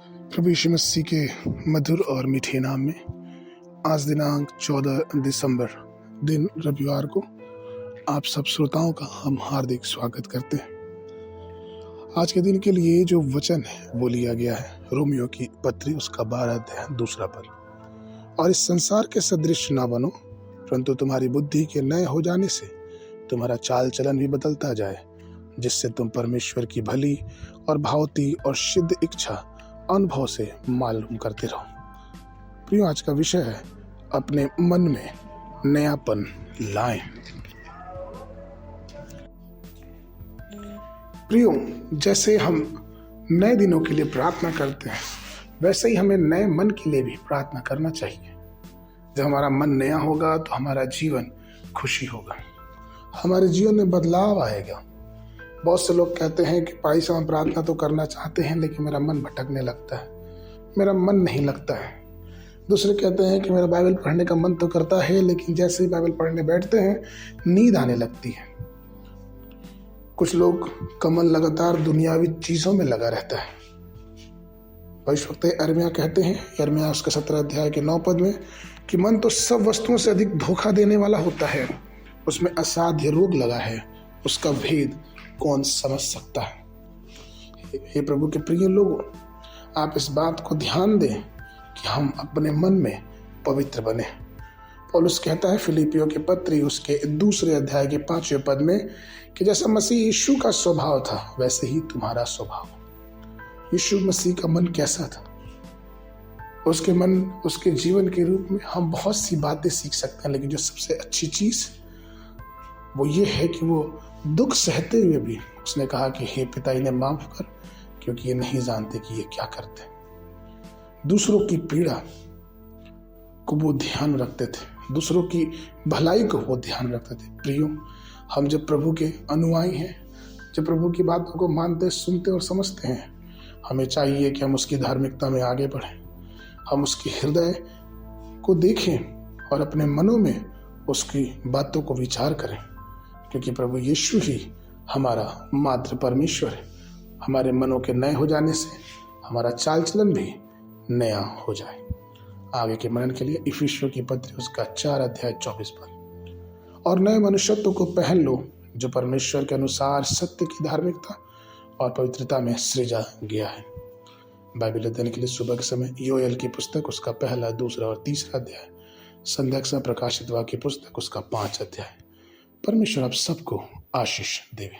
प्रभु यीशु मसीह के मधुर और मीठे नाम में आज दिनांक 14 दिसंबर दिन रविवार को आप सब श्रोताओं का हम हार्दिक स्वागत करते हैं। आज के दिन के लिए जो वचन है वो लिया गया है रोमियो की पत्री उसका 12 अध्याय 2 पद। और इस संसार के सदृश ना बनो, परंतु तुम्हारी बुद्धि के नए हो जाने से तुम्हारा चाल चलन भी बदलता जाए, जिससे तुम परमेश्वर की भली और भावती और सिद्ध इच्छा अनुभव से मालूम करते रहो। प्रियो, आज का विषय है अपने मन में नयापन लाएं। प्रियो, जैसे हम नए दिनों के लिए प्रार्थना करते हैं, वैसे ही हमें नए मन के लिए भी प्रार्थना करना चाहिए। जब हमारा मन नया होगा तो हमारा जीवन खुशी होगा, हमारे जीवन में बदलाव आएगा। बहुत से लोग कहते हैं कि भाई साहब हम प्रार्थना तो करना चाहते हैं लेकिन मेरा मन भटकने लगता है, मेरा मन नहीं लगता है। दूसरे कहते हैं कि मेरा बाइबल पढ़ने का मन तो करता है लेकिन जैसे ही बाइबल पढ़ने बैठते हैं नींद आने लगती है। कुछ लोग का मन लगातार दुनियावी चीजों में लगा रहता है। भविष्यवक्ता यिर्मयाह कहते हैं, यिर्मयाह उसके 17 अध्याय के 9 पद में, कि मन तो सब वस्तुओं से अधिक धोखा देने वाला होता है, उसमें असाध्य रोग लगा है, उसका भेद कौन समझ सकता है। हे प्रभु के प्रिय लोगों, आप इस बात को ध्यान दें कि हम अपने मन में पवित्र बने। पौलुस कहता है फिलिपियों के पत्री उसके 2 अध्याय के 5वें पद में कि जैसा मसीह यीशु का स्वभाव था वैसे ही तुम्हारा स्वभाव। यीशु मसीह का मन कैसा था? उसके मन, उसके जीवन के रूप में हम बहुत सी बातें सीख सकते हैं, लेकिन जो सबसे अच्छी चीज वो ये है कि वो दुख सहते हुए भी उसने कहा कि हे पिता, इन्हें माफ कर, क्योंकि ये नहीं जानते कि ये क्या करते। दूसरों की पीड़ा को वो ध्यान रखते थे, दूसरों की भलाई को वो ध्यान रखते थे। प्रियो, हम जब प्रभु के अनुयायी हैं, जब प्रभु की बातों को मानते, सुनते और समझते हैं, हमें चाहिए कि हम उसकी धार्मिकता में आगे बढ़ें, हम उसके हृदय को देखें और अपने मनों में उसकी बातों को विचार करें, क्योंकि प्रभु यीशु ही हमारा मात्र परमेश्वर है। हमारे मनों के नए हो जाने से हमारा चाल चलन भी नया हो जाए। आगे के मनन के लिए इफिसियों की पत्री उसका 4 अध्याय 24 पद। और नए मनुष्यत्व को पहन लो, जो परमेश्वर के अनुसार सत्य की धार्मिकता और पवित्रता में सृजा गया है। बाइबल अध्ययन के लिए सुबह के समय योएल की पुस्तक उसका 1, 2 और 3 अध्याय, संध्या के समय प्रकाशित वाक्य पुस्तक उसका 5 अध्याय। परमेश्वर आप सबको आशीष देवे।